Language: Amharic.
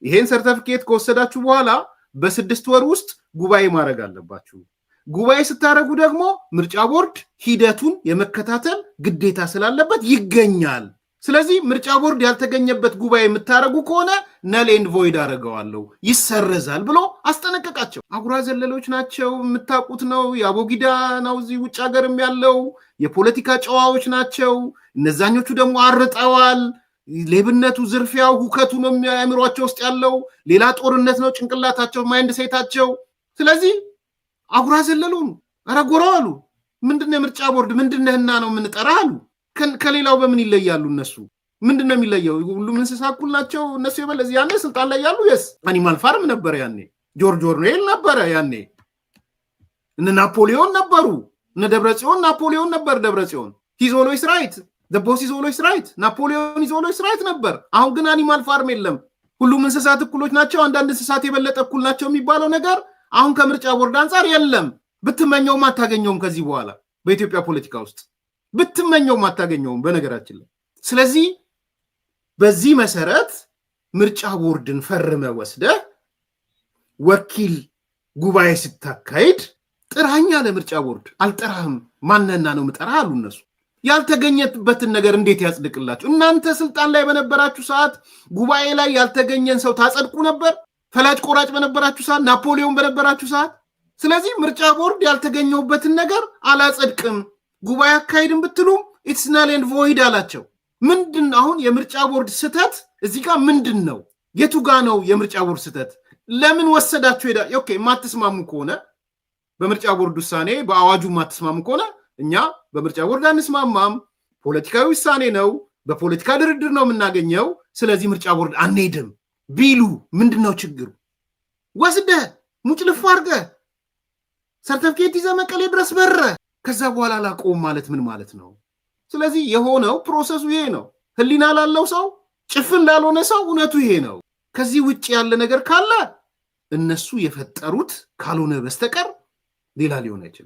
ይሄን ሰርተፊኬት ከወሰዳችሁ በኋላ በ6 ወር ውስጥ ጉባኤ ማድረግ አለባችሁ። ጉባኤ ስታረጉ ደግሞ ምርጫ ቦርድ ሂደቱን የመከታተል ግዴታ ስላለበት ይገኛል። ስለዚህ ምርጫ ቦርድ ያልተገኘበት ጉባኤ የምታረጉ ከሆነ ነል ኤንድ ቮይድ አደርገዋለሁ ይሰረዛል ብሎ አስጠነቀቃቸው። አጉራ ዘለሎች ናቸው፣ የምታውቁት ነው። የአቦጊዳ ነው እዚህ ውጭ ሀገርም ያለው የፖለቲካ ጨዋዎች ናቸው። እነዛኞቹ ደግሞ አርጠዋል። ሌብነቱ፣ ዝርፊያው፣ ሁከቱ ነው የሚያምሯቸው ውስጥ ያለው። ሌላ ጦርነት ነው ጭንቅላታቸው፣ ማይንድ ሴታቸው። ስለዚህ አጉራ ዘለሉን አረጎራው አሉ። ምንድነው ምርጫ ቦርድ ምንድነህና ነው የምንጠራ አሉ። ከሌላው በምን ይለያሉ? እነሱ ምንድነው የሚለየው? ሁሉም እንስሳ እኩል ናቸው። እነሱ የበለዚ ያኔ ስልጣን ላይ ያሉ የስ አኒማል ፋርም ነበር ያኔ፣ ጆርጅ ኦርዌል ነበረ ያኔ፣ እነ ናፖሊዮን ነበሩ፣ እነ ደብረጽዮን ናፖሊዮን ነበር ደብረጽዮን። ሂዝ ኦልዌይስ ራይት ዘ ቦስ ኢዝ ኦልዌይስ ራይት ናፖሊዮን ኢዝ ኦልዌይስ ራይት ነበር። አሁን ግን አኒማል ፋርም የለም። ሁሉም እንስሳት እኩሎች ናቸው፣ አንዳንድ እንስሳት የበለጠ እኩል ናቸው የሚባለው ነገር አሁን ከምርጫ ቦርድ አንጻር የለም። ብትመኘውም አታገኘውም። ከዚህ በኋላ በኢትዮጵያ ፖለቲካ ውስጥ ብትመኘውም አታገኘውም በነገራችን ላይ። ስለዚህ በዚህ መሰረት ምርጫ ቦርድን ፈርመ ወስደህ ወኪል ጉባኤ ስታካሄድ ጥራኛ ለምርጫ ቦርድ አልጠራህም። ማንነና ነው ምጠራህ አሉ እነሱ። ያልተገኘበትን ነገር እንዴት ያጽድቅላችሁ? እናንተ ስልጣን ላይ በነበራችሁ ሰዓት ጉባኤ ላይ ያልተገኘን ሰው ታጸድቁ ነበር? ፈላጭ ቆራጭ በነበራችሁ ሰዓት፣ ናፖሊዮን በነበራችሁ ሰዓት። ስለዚህ ምርጫ ቦርድ ያልተገኘውበትን ነገር አላጸድቅም ጉባኤ አካሄድን ብትሉም ኢትስ ናል ኤንድ ቮይድ አላቸው። ምንድን አሁን የምርጫ ቦርድ ስተት እዚህ ጋር ምንድን ነው? የቱ ጋ ነው የምርጫ ቦርድ ስተት? ለምን ወሰዳችሁ ሄዳ? ኦኬ የማትስማሙ ከሆነ በምርጫ ቦርድ ውሳኔ በአዋጁ የማትስማሙ ከሆነ እኛ በምርጫ ቦርድ አንስማማም፣ ፖለቲካዊ ውሳኔ ነው፣ በፖለቲካ ድርድር ነው የምናገኘው፣ ስለዚህ ምርጫ ቦርድ አንሄድም ቢሉ ምንድን ነው ችግሩ? ወስደህ ሙጭልፍ አድርገህ ሰርተፍኬት ይዘህ መቀሌ ድረስ በረ ከዛ በኋላ አላቆም ማለት ምን ማለት ነው? ስለዚህ የሆነው ፕሮሰሱ ይሄ ነው። ህሊና ላለው ሰው፣ ጭፍን ላልሆነ ሰው እውነቱ ይሄ ነው። ከዚህ ውጭ ያለ ነገር ካለ እነሱ የፈጠሩት ካልሆነ በስተቀር ሌላ ሊሆን አይችልም።